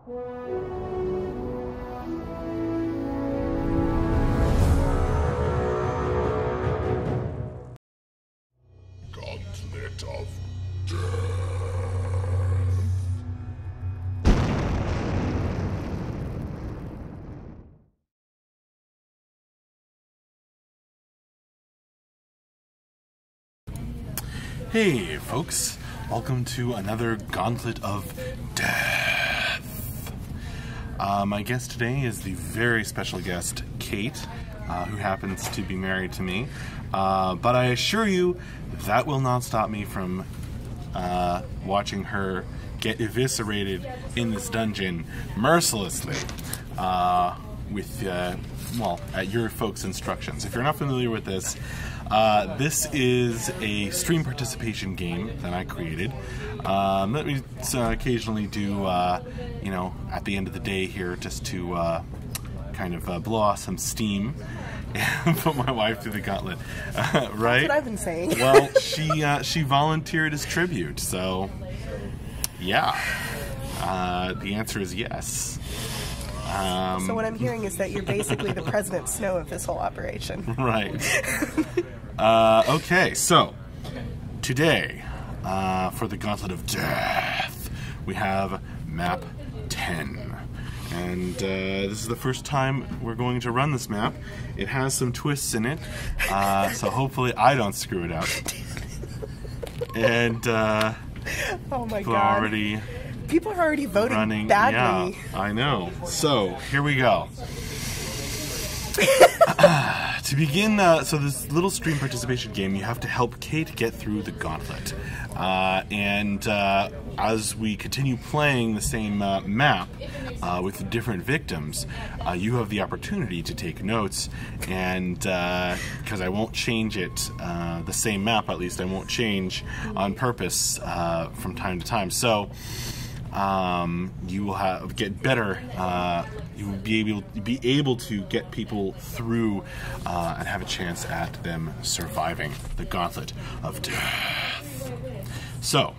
Gauntlet of Death. Hey folks, welcome to another Gauntlet of Death. My guest today is the very special guest, Kate, who happens to be married to me. But I assure you, that will not stop me from watching her get eviscerated in this dungeon mercilessly with, well, at your folks' instructions. If you're not familiar with this, this is a stream participation game that I created that we occasionally do, you know, at the end of the day here, just to kind of blow off some steam and put my wife through the gauntlet, right? That's what I've been saying. Well, she volunteered as tribute, so yeah, the answer is yes. So what I'm hearing is that you're basically the President Snow of this whole operation. Right. Okay, so today, for the Gauntlet of Death, we have map 10. And this is the first time we're going to run this map. It has some twists in it, so hopefully I don't screw it up. And oh my God. People are already voting running badly. Yeah, I know. So, here we go. To begin, so this little stream participation game, you have to help Kate get through the gauntlet. And as we continue playing the same map with different victims, you have the opportunity to take notes, and because I won't change it, the same map at least, I won't change on purpose from time to time. So you will get better. You will be able to get people through and have a chance at them surviving the Gauntlet of Death. So,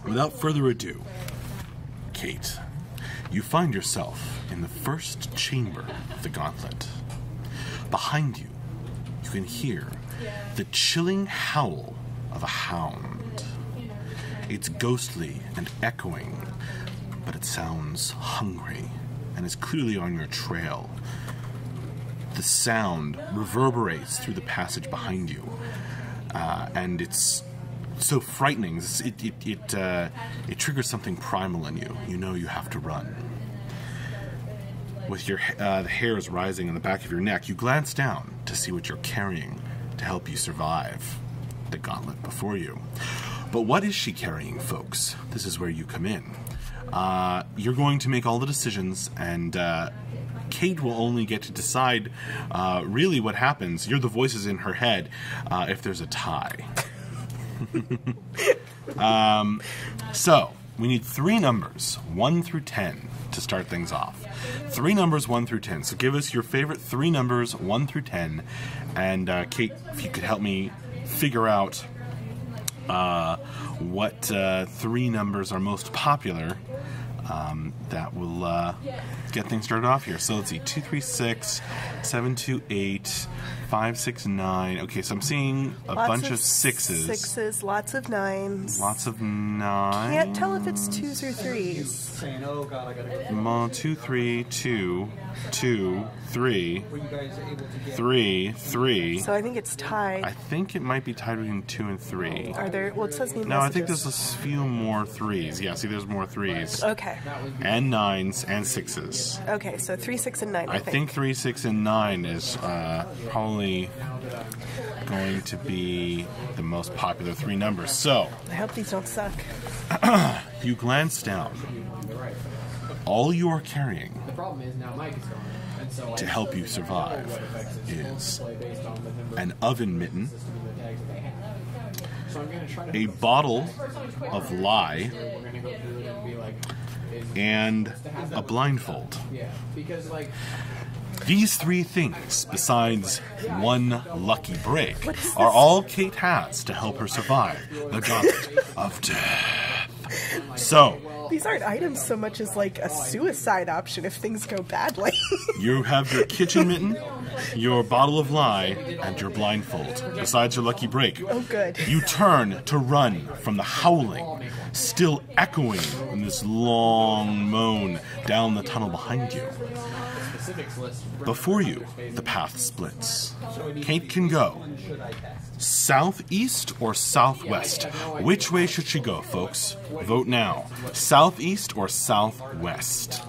without further ado, Kate, you find yourself in the first chamber of the Gauntlet. Behind you, you can hear the chilling howl of a hound. It's ghostly and echoing, but it sounds hungry and is clearly on your trail. The sound reverberates through the passage behind you, and it's so frightening. It triggers something primal in you. You know you have to run. With your the hairs rising on the back of your neck, you glance down to see what you're carrying to help you survive the gauntlet before you. But what is she carrying, folks? This is where you come in. You're going to make all the decisions, and Kate will only get to decide really what happens. You're the voices in her head if there's a tie. So, we need 3 numbers, 1 through 10, to start things off. 3 numbers, 1 through 10. So give us your favorite 3 numbers, 1 through 10. And Kate, if you could help me figure out what 3 numbers are most popular, that will get things started off here. So let's see, 236, 728, 569. Okay, so I'm seeing a bunch of 6s. 6s, lots of 9s. Lots of 9s. Can't tell if it's 2s or 3s. 2, 3, 2, 2, 3, 3, 3. So I think it's tied. I think it might be tied between 2 and 3. Are there? Well, it says new No, messages. I think there's a few more 3s. Yeah, see, there's more 3s. Okay. And 9s and 6s. Okay, so 3, 6, and 9. I think 3, 6, and 9 is probably going to be the most popular 3 numbers. So, I hope these don't suck. you glance down. All you are carrying to help you survive is an oven mitten, a bottle of lye, and a blindfold. These 3 things, besides one lucky break, are all Kate has to help her survive the Gauntlet of Death. So, these aren't items so much as like a suicide option if things go badly. you have your kitchen mitten, your bottle of lye, and your blindfold, besides your lucky break. Oh, good. You turn to run from the howling, still echoing in this long moan down the tunnel behind you. Before you, the path splits. Kate can go southeast or southwest. Which way should she go, folks? Vote now. Southeast or southwest?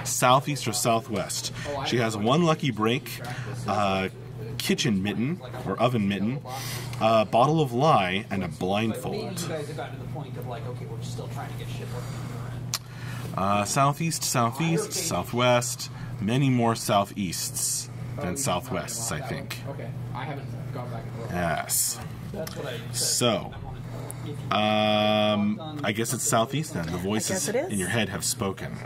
Southeast or southwest? She has one lucky break, kitchen mitten or oven mitten, a bottle of lye, and a blindfold. Southeast, southeast, southwest. Many more southeasts than southwests, I think. Okay, I haven't gone back and forth. Yes. So, I guess it's southeast then. The voices in your head have spoken.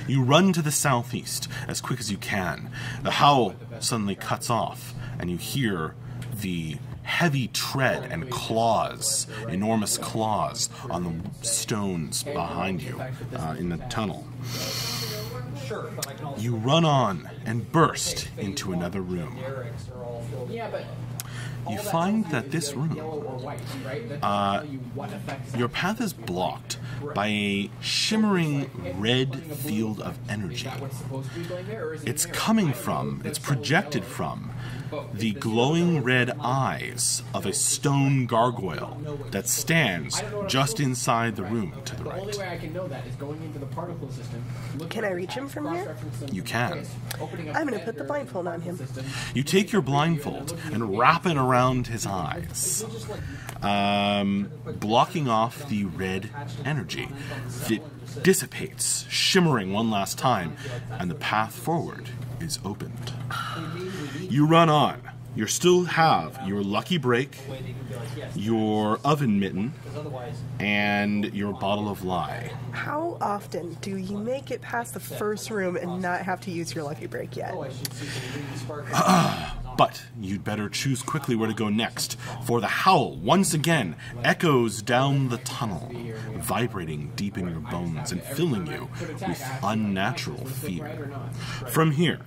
You run to the southeast as quick as you can. The howl suddenly cuts off, and you hear the heavy tread and claws, enormous claws, on the stones behind you in the tunnel. You run on and burst into another room. You find that this room, your path is blocked by a shimmering red field of energy. It's coming from, it's projected from, the glowing red eyes of a stone gargoyle that stands just inside the room to the right. Can I reach him from here? You can. I'm going to put the blindfold on him. You take your blindfold and wrap it around his eyes, blocking off the red energy. It dissipates, shimmering one last time, and the path forward is opened. You run on. You still have your lucky break, your oven mitten, and your bottle of lye. How often do you make it past the first room and not have to use your lucky break yet? But you'd better choose quickly where to go next, for the howl, once again, echoes down the tunnel, vibrating deep in your bones and filling you with unnatural fear. From here,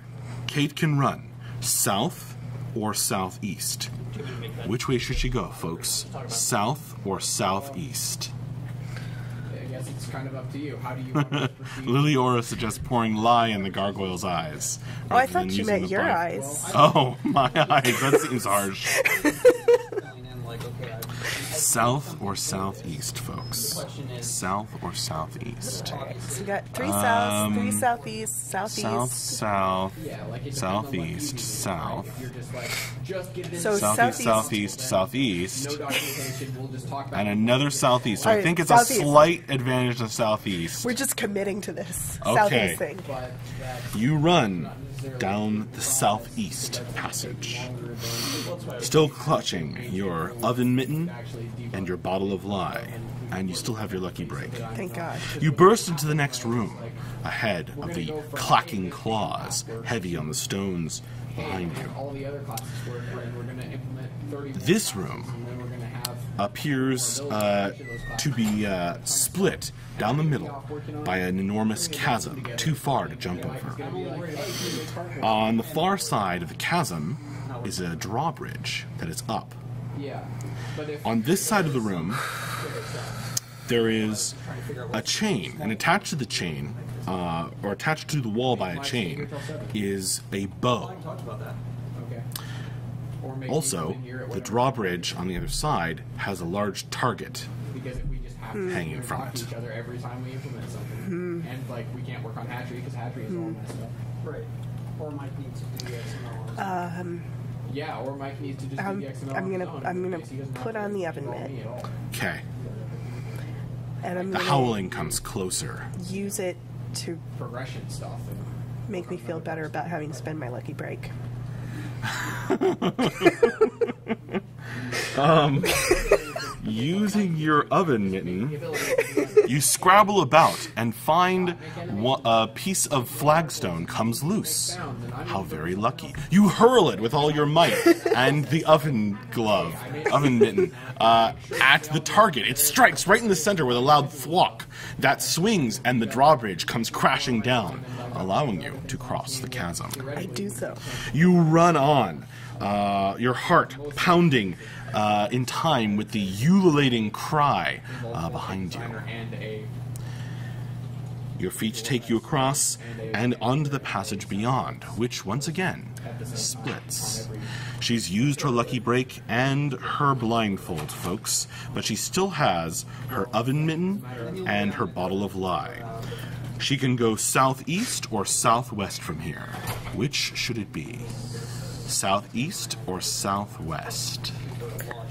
Kate can run south or southeast. Which way should she go, folks? South or southeast? I guess it's kind of up to you. How do you want to proceed? Lily Aura suggests pouring lye in the gargoyle's eyes. Oh, I thought you meant your eyes. Oh, my eyes. That seems harsh. South or southeast, folks? South or southeast? So we got 3 south, 3 southeast, southeast. South, southeast, south. So Southeast, southeast. And another southeast. So I think it's southeast. A slight advantage to southeast. We're just committing to this Okay. southeast thing. You run down the southeast passage, still clutching your oven mitten and your bottle of lye, and you still have your lucky break. Thank God. You burst into the next room, ahead of the clacking claws, heavy on the stones behind you. This room appears to be split down the middle by an enormous chasm, too far to jump over. On the far side of the chasm is a drawbridge that is up. On this side of the room, there is a chain, and attached to the chain, or attached to the wall by a chain, is a bow. Also, the drawbridge on the other side has a large target hanging from it. Every time we implement something, and like we can't work on hatchery because hatchery is all messed up. Right. Or Mike needs to do XML. Yeah, or Mike needs to just do the XML. I'm gonna put on the oven mitt. Okay. And I'm The gonna howling comes closer. use it to Progression stuff. make me feel better about having to spend my lucky break. Using your oven mitten, you scrabble about and find a piece of flagstone comes loose. How very lucky. You hurl it with all your might and the oven mitten, at the target. It strikes right in the center with a loud thwack that swings, and the drawbridge comes crashing down, allowing you to cross the chasm. I do so. You run on, your heart pounding in time with the ululating cry behind you. Your feet take you across and onto the passage beyond, which once again splits. She's used her lucky break and her blindfold, folks, but she still has her oven mitten and her bottle of lye. She can go southeast or southwest from here. Which should it be? Southeast or southwest?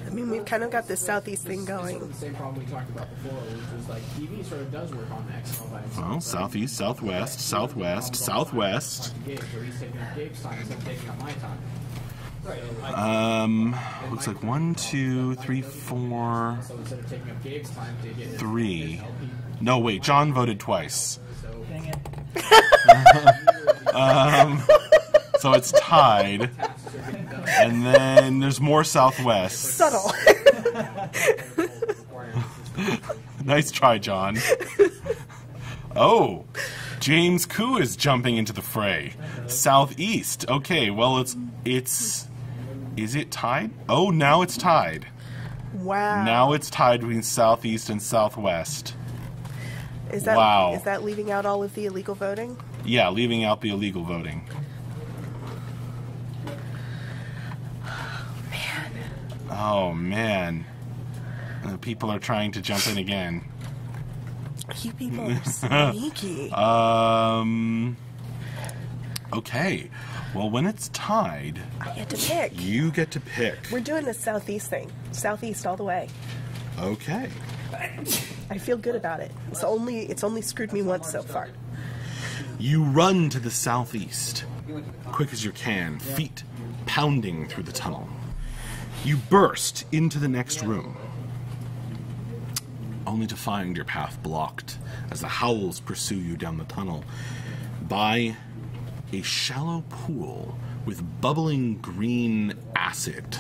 I mean, we've kind of got this southeast thing going. The same problem we talked about before, which is like TV sort of does work on X. Well, southeast, southwest, southwest, southwest. Looks like 1, 2, 3, 4, 3. No, wait, John voted twice. Dang it. So it's tied. And then there's more southwest. Subtle. Nice try, John. Oh, James Koo is jumping into the fray. Southeast. Okay, well, it's... Is it tied? Oh, now it's tied. Wow. Now it's tied between southeast and southwest. Is that, wow. Is that leaving out all of the illegal voting? Yeah, leaving out the illegal voting. Oh, man. People are trying to jump in again. You people are sneaky. Okay. Well, when it's tied... I get to pick. You get to pick. We're doing the southeast thing. Southeast all the way. Okay. I feel good about it. It's only screwed me once so far. You run to the southeast, quick as you can, feet pounding through the tunnel. You burst into the next room, only to find your path blocked as the howls pursue you down the tunnel by a shallow pool with bubbling green acid.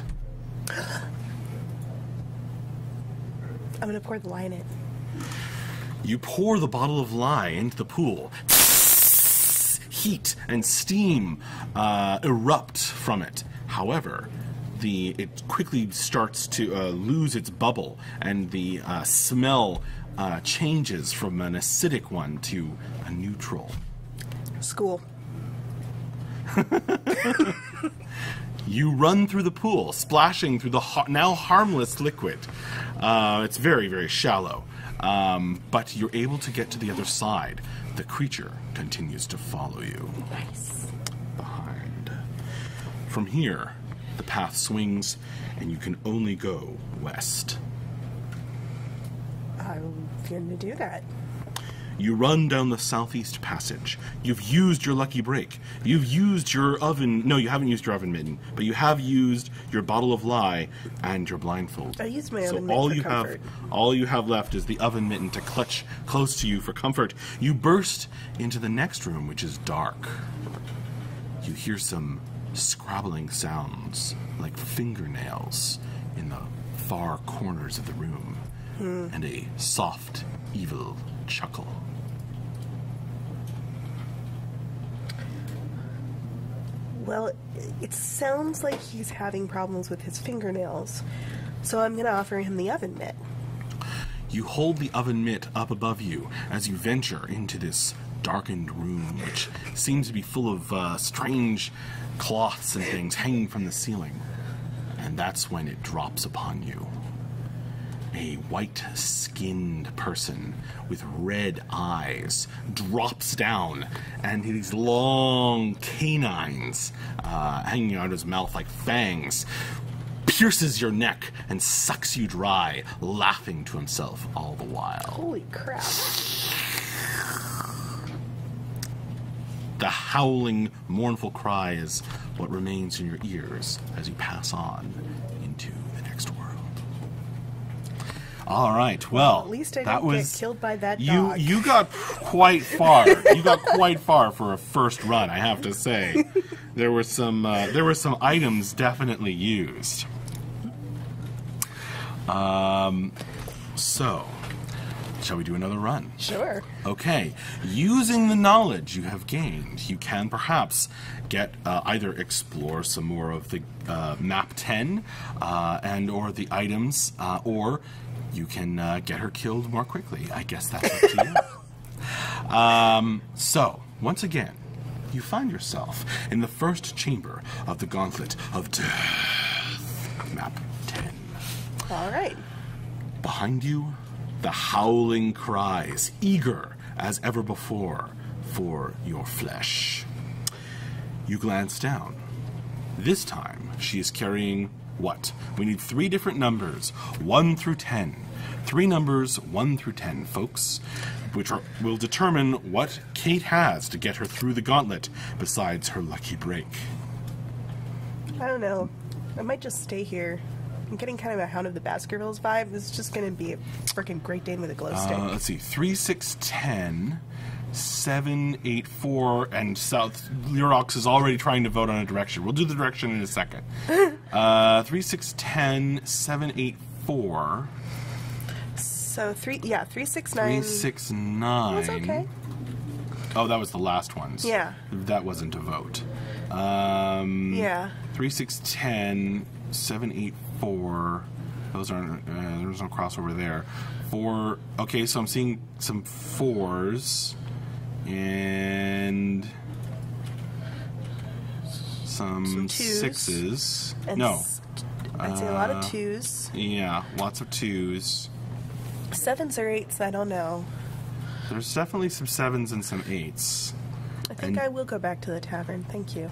I'm going to pour the lye in it. You pour the bottle of lye into the pool. Heat and steam erupt from it. However, it quickly starts to lose its bubble, and the smell changes from an acidic one to a neutral. School. You run through the pool, splashing through the now harmless liquid. It's very, very shallow, but you're able to get to the other side. The creature continues to follow you. Nice. Behind. From here, the path swings, and you can only go west. I'm going to do that. You run down the southeast passage. You've used your lucky break. You've used your oven... No, you haven't used your oven mitten, but you have used your bottle of lye and your blindfold. I used my oven mitten for comfort. All you have left is the oven mitten to clutch close to you for comfort. You burst into the next room, which is dark. You hear some scrabbling sounds like fingernails in the far corners of the room, and a soft, evil chuckle. Well, it sounds like he's having problems with his fingernails, so I'm going to offer him the oven mitt. You hold the oven mitt up above you as you venture into this darkened room, which seems to be full of strange cloths and things hanging from the ceiling. And that's when it drops upon you. A white-skinned person with red eyes drops down, and these long canines hanging out of his mouth like fangs pierces your neck and sucks you dry, laughing to himself all the while. Holy crap. The howling, mournful cry is what remains in your ears as you pass on into the next world. All right. Well, at least I didn't get killed by that dog. You got quite far. You got quite far for a first run, I have to say. There were some items definitely used. So, shall we do another run? Sure. Okay. Using the knowledge you have gained, you can perhaps get either explore some more of the map 10 and or the items, or you can get her killed more quickly. I guess that's up to you. So, once again, you find yourself in the first chamber of the Gauntlet of Death. Map 10. All right. Behind you, the howling cries, eager as ever before for your flesh. You glance down. This time, she is carrying what? We need 3 different numbers, 1 through 10. 3 numbers, 1 through 10, folks, which will determine what Kate has to get her through the gauntlet besides her lucky break. I don't know. I might just stay here. I'm getting kind of a Hound of the Baskervilles vibe. This is just going to be a freaking Great Dane with a glow stick. Let's see. 3, 6, 10, 7, 8, 4, and South. Lurox is already trying to vote on a direction. We'll do the direction in a second. 3, 6, 10, 7, 8, 4. So 3, 6, 9. 3, 6, 9. That's okay. Oh, that was the last ones. Yeah. That wasn't a vote. Yeah. 3, 6, 10, 7, 8, 4. Those aren't. There's no crossover there. 4. Okay, so I'm seeing some 4s and some 6s. And no. I'd say a lot of 2s. Yeah, lots of 2s. 7s or 8s, I don't know. There's definitely some 7s and some 8s. I think I will go back to the tavern. Thank you.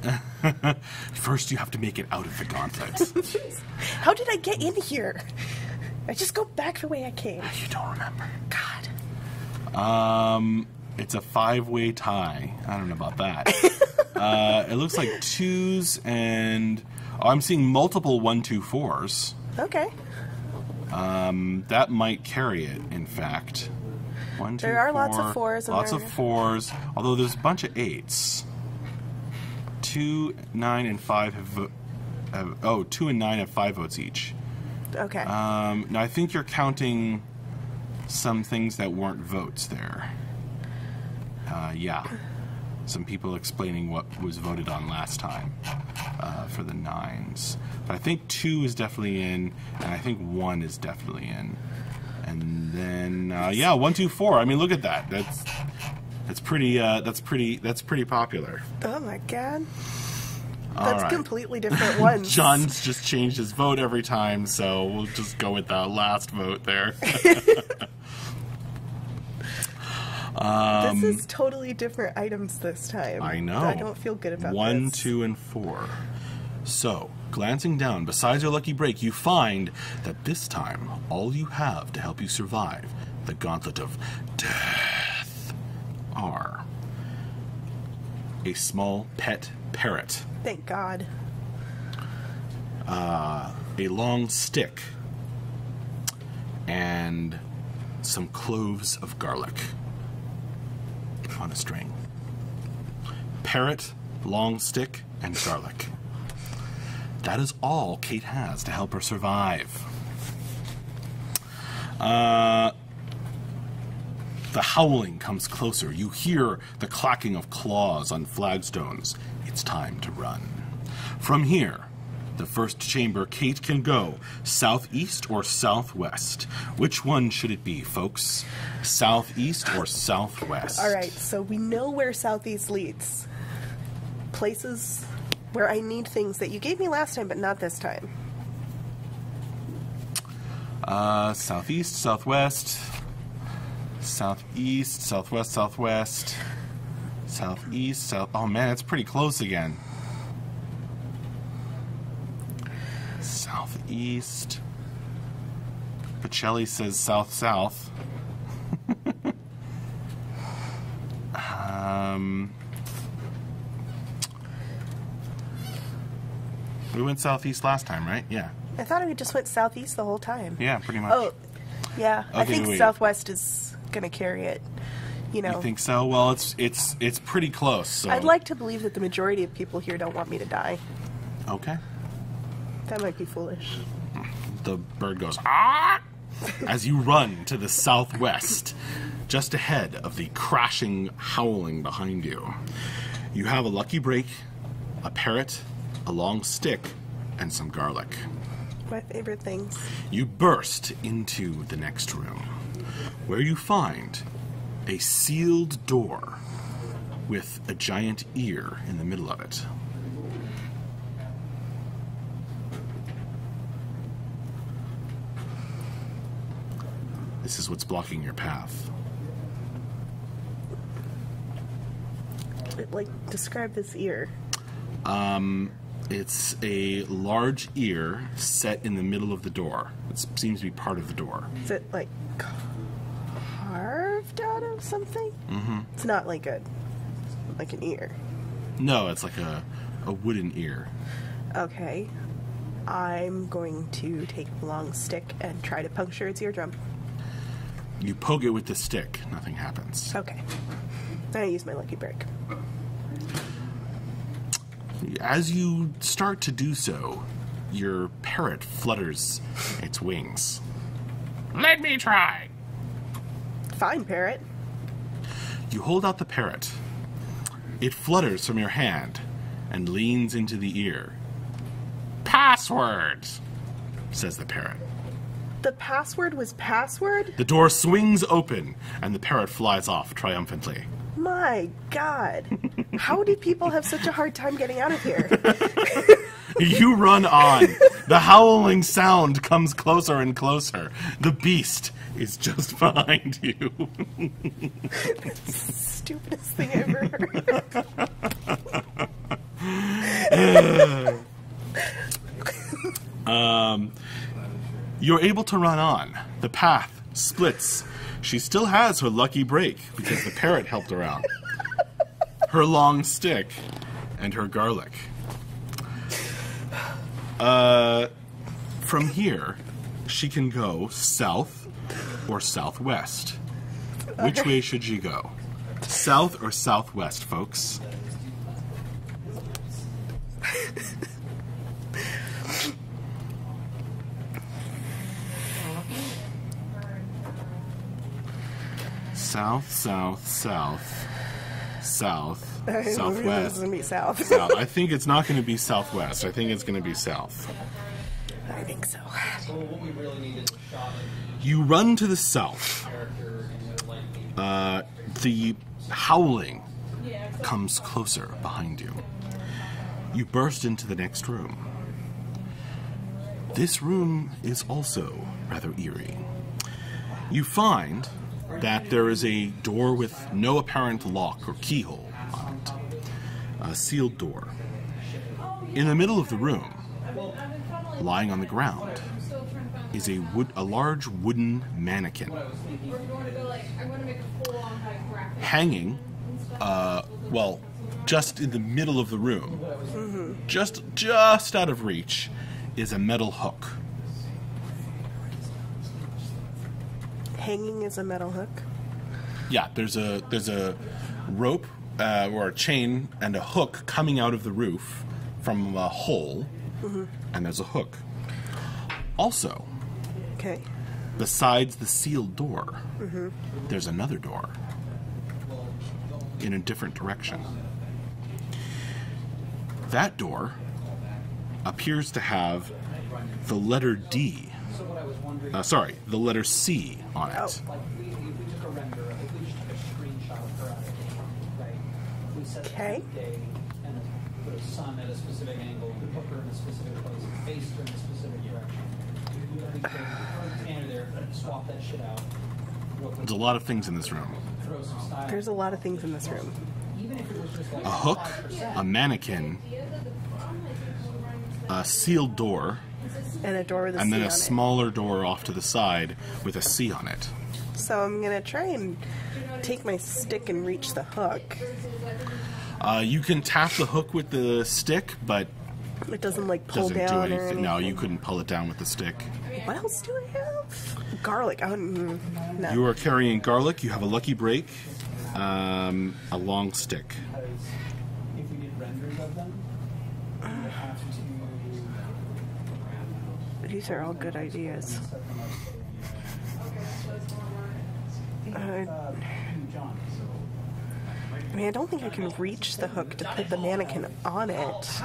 First, you have to make it out of the gauntlet. How did I get in here? I just go back the way I came. You don't remember. God. It's a 5-way tie. I don't know about that. It looks like 2s and... Oh, I'm seeing multiple 1, 2, 4s. Okay. That might carry it, in fact. 1, 2, there are 4, lots of 4s. Lots of 4s, although there's a bunch of 8s. 2, 9, and 5 have... 2 and 9 have 5 votes each. Okay. Now, I think you're counting some things that weren't votes there. Yeah. Some people explaining what was voted on last time for the 9s. But I think 2 is definitely in, and I think 1 is definitely in. And then, yeah, 1, 2, 4. I mean, look at that. That's pretty popular. Oh my god. All That's right. completely different ones. John's just changed his vote every time, so we'll just go with the last vote there. This is totally different items this time. I know. I don't feel good about 1, this. 2, and 4. So, glancing down, besides your lucky break, you find that this time, all you have to help you survive the Gauntlet of Death are a small pet parrot, Thank God. a long stick, and some cloves of garlic on a string. Parrot, long stick, and garlic. That is all Kate has to help her survive. The howling comes closer. You hear the clacking of claws on flagstones. It's time to run. From here, the first chamber, Kate can go southeast or southwest. Which one should it be, folks? Southeast or southwest? All right, so we know where southeast leads. Places where I need things that you gave me last time, but not this time. Southeast, southwest, southeast, southwest, southwest, southeast, south... Oh man, it's pretty close again. Southeast. Pacelli says south-south. We went southeast last time, right? Yeah. I thought we just went southeast the whole time. Yeah, pretty much. Oh, Yeah, I Okay, think wait. Southwest is gonna carry it. You know, You think so? Well, it's pretty close. So. I'd like to believe that the majority of people here don't want me to die. Okay. That might be foolish. The bird goes, ah! As you run to the southwest, just ahead of the crashing howling behind you. You have a lucky break, a parrot, a long stick, and some garlic. My favorite things. You burst into the next room, where you find a sealed door with a giant ear in the middle of it. This is what's blocking your path. Like, describe this ear. It's a large ear set in the middle of the door. It seems to be part of the door. Is it like carved out of something? Mm-hmm. It's not like an ear. No, it's like a wooden ear. Okay. I'm going to take the long stick and try to puncture its eardrum. You poke it with the stick. Nothing happens. Okay. I use my lucky break. As you start to do so, your parrot flutters its wings. Let me try! Fine, parrot. You hold out the parrot. It flutters from your hand and leans into the ear. Password, says the parrot. The password was password? The door swings open and the parrot flies off triumphantly. My God. How do people have such a hard time getting out of here? You run on. The howling sound comes closer and closer. The beast is just behind you. Stupidest thing I ever heard. You're able to run on. The path splits. She still has her lucky break because the parrot helped her out. Her long stick and her garlic. From here, she can go south or southwest. Which way should she go? South or southwest, folks? South, south, south, south, This southwest. is going to be south. South. I think it's not going to be southwest. I think it's going to be south. I think so. You run to the south. The howling comes closer behind you. You burst into the next room. This room is also rather eerie. You find that there is a door with no apparent lock or keyhole on it. A sealed door. In the middle of the room, lying on the ground, is a large wooden mannequin. Hanging, just in the middle of the room, just out of reach, is a metal hook. Hanging is a metal hook. Yeah, there's a rope or a chain and a hook coming out of the roof from a hole, and there's a hook. Also, Okay. besides the sealed door, there's another door in a different direction. That door appears to have the letter D. The letter C on it. Oh. Okay. And put a sun at a specific angle, put her in a specific place, faced her in a specific direction. Stand there, swap that shit out. There's a lot of things in this room. Throw some style. There's a lot of things in this room. Even if it was just like A hook, a mannequin, a sealed door, And a door with a and C then on a it. smaller door off to the side with a C on it. So I'm going to try and take my stick and reach the hook. You can tap the hook with the stick, but It doesn't like pull doesn't do down or anything. anything. No, you couldn't pull it down with the stick. What else do I have? garlic. Oh, no. You are carrying garlic. You have a lucky break, a long stick. If we did renders of them, we would have to. These are all good ideas. I mean, I don't think I can reach the hook to put the mannequin on it.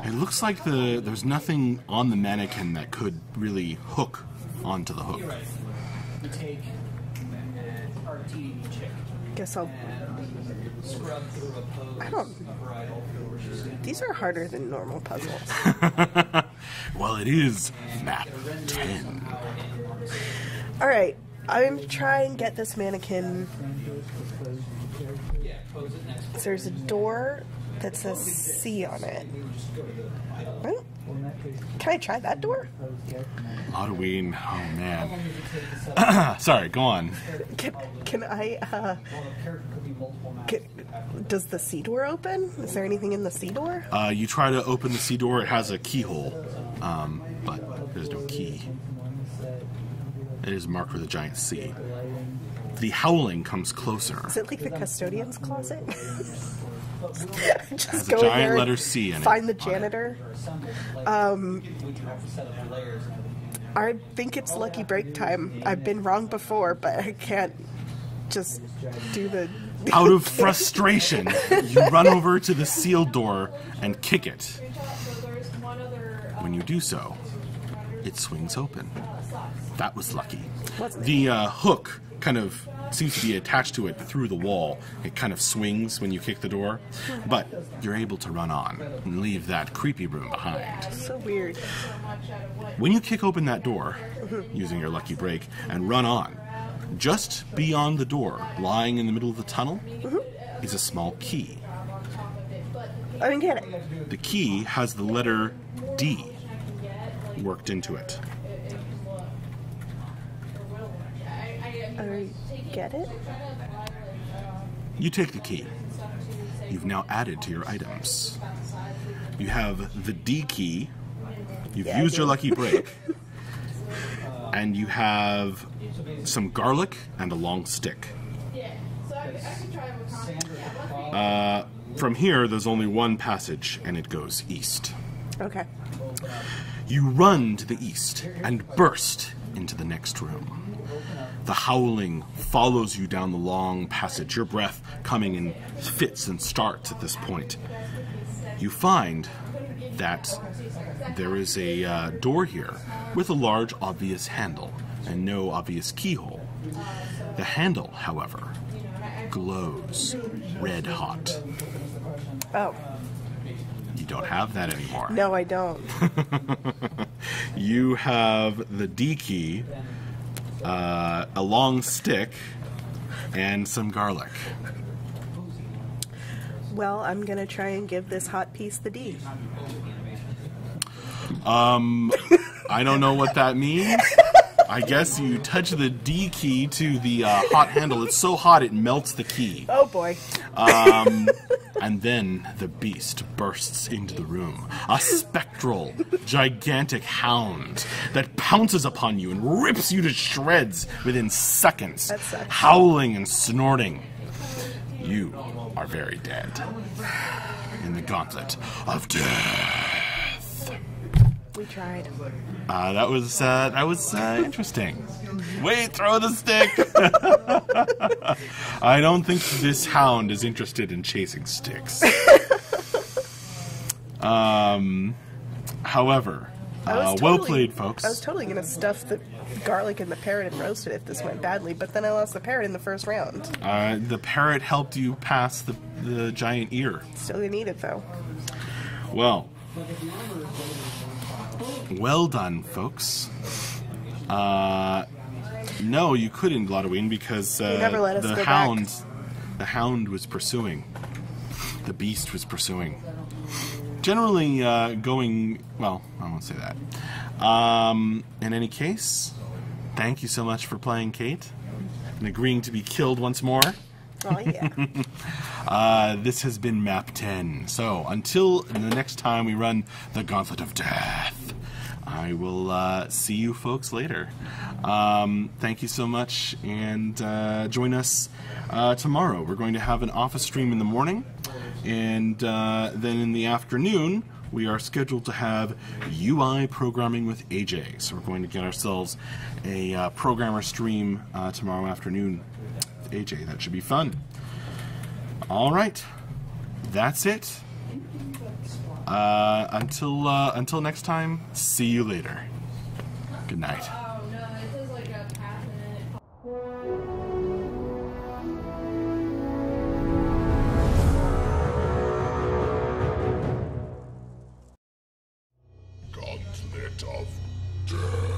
It looks like there's nothing on the mannequin that could really hook onto the hook. You're right. We take our TDD chick. Guess I'll... Scrub through a pose. I don't... These are harder than normal puzzles. Well, it is map 10. Alright, I'm trying to get this mannequin... There's a door that says C on it. Well, can I try that door? Halloween, oh man. Sorry, go on. Can I, does the C door open? Is there anything in the C door? You try to open the C door, it has a keyhole, but there's no key. It is marked with a giant C. The howling comes closer. Is it like the custodian's closet? Just has go a giant there, letter C in it. find the janitor. I think it's lucky break time. I've been wrong before, but I can't just do the... Out of frustration, you run over to the sealed door and kick it. When you do so, it swings open. That was lucky. The hook kind of seems to be attached to it through the wall. It kind of swings when you kick the door, but you're able to run on and leave that creepy room behind. So weird. When you kick open that door, using your lucky break, and run on, just beyond the door, lying in the middle of the tunnel, is a small key. I didn't get it. The key has the letter D worked into it. I get it? You take the key. You've now added to your items. You have the D key. You've used your lucky break. And you have some garlic and a long stick. From here, there's only one passage, and it goes east. Okay. You run to the east and burst into the next room. The howling follows you down the long passage, your breath coming in fits and starts at this point. You find that there is a door here with a large obvious handle and no obvious keyhole. The handle, however, glows red hot. Oh. You don't have that anymore. No, I don't. You have the D key, a long stick, and some garlic. Well, I'm gonna try and give this hot piece the D. I don't know what that means. I guess you touch the D key to the hot handle. It's so hot it melts the key. Oh boy. And then the beast bursts into the room. A spectral, gigantic hound that pounces upon you and rips you to shreds within seconds, howling and snorting. You are very dead in the Gauntlet of Death. We tried. That was interesting. Wait, throw the stick! I don't think this hound is interested in chasing sticks. However, well played, folks. I was totally going to stuff the garlic in the parrot and roast it if this went badly, but then I lost the parrot in the first round. The parrot helped you pass the giant ear. Still gonna need it, though. Well done, folks. No, you couldn't, Glotoween, because never let us go back. The hound was pursuing. The beast was pursuing. Generally going, well, I won't say that. In any case, thank you so much for playing, Kate, and agreeing to be killed once more. Oh, yeah. This has been Map 10. So, until the next time we run the Gauntlet of Death, I will see you folks later. Thank you so much, and join us tomorrow. We're going to have an office stream in the morning, and then in the afternoon, we are scheduled to have UI programming with AJ. So we're going to get ourselves a programmer stream tomorrow afternoon with AJ. That should be fun. All right, that's it. Until next time, see you later. Good night. Oh no, it says like a half minute. Gauntlet of Death.